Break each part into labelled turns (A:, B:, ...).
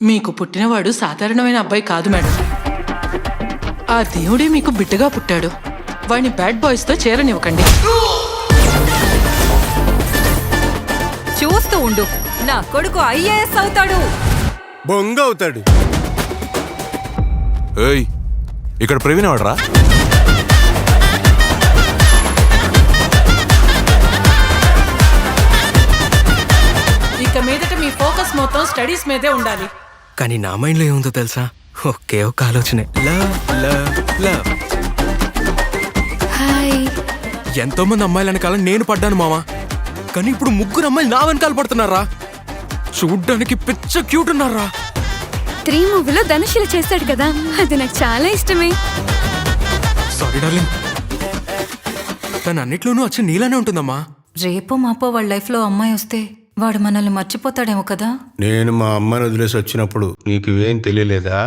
A: మీకు పుట్టినవాడు సాధారణమైన అబ్బాయి కాదు మేడం. ఆ దేవుడే మీకు బిడ్డగా పుట్టాడు. వాడిని బ్యాడ్ బాయ్స్ తో చేరనివ్వకండి.
B: చూస్తూ ఉండు, నా కొడుకు ఐఏఎస్ అవుతాడు.
C: బొంగ అవుతాడు.
D: ఏయ్, ఇక్కడ ప్రవీణ్ వాడరా?
A: ఇక మీదట మీ ఫోకస్ మొత్తం స్టడీస్ మీదే ఉండాలి.
E: కానీ నా మైండ్లో ఏముందో తెలుసా? ఒకే ఒక ఆలోచనే, లవ్ లవ్ లవ్. ఎంతో మంది అమ్మాయిల వెనకాల నేను పడ్డాను మావా, కానీ ఇప్పుడు 3 అమ్మాయిలు నా వెనకాల పడుతున్నారా. చూడ్డానికి పిచ్చ క్యూట్ ఉన్నారా.
F: 3 మూవీలో ధనుషులు చేశాడు కదా, అది నాకు చాలా ఇష్టమే.
E: సారీ డార్లింగ్, తను అన్నిట్లోనూ వచ్చి నీలానే ఉంటుందమ్మా.
B: రేపో మాపో వాళ్ళ లైఫ్ లో అమ్మాయి వస్తే వాడు మనల్ని మర్చిపోతాడేమో కదా.
C: నేను మా అమ్మని వదిలేసి వచ్చినప్పుడు నీకు ఇవేం తెలియలేదా?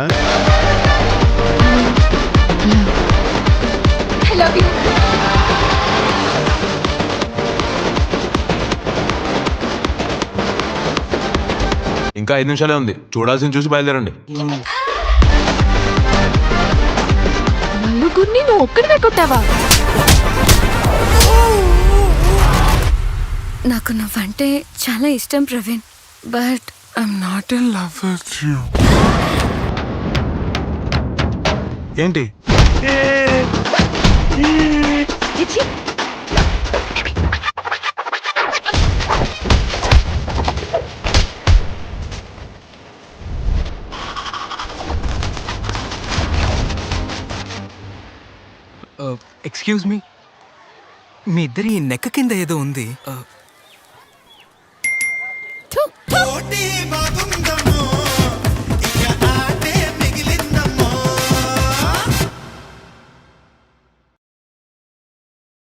D: ఇంకా 5 నిమిషాలే ఉంది. చూడాల్సింది చూసి బయలుదేరండి.
F: నలుగురిని నువ్వు ఒక్కడివే కొట్టావా? నాకు నువ్వంటే చాలా ఇష్టం Praveen, but I'm not in love with you.
D: ఏంటి?
E: ఎక్స్క్యూజ్ మీ, మీ ఇద్దరి నెక్క కింద ఏదో ఉంది.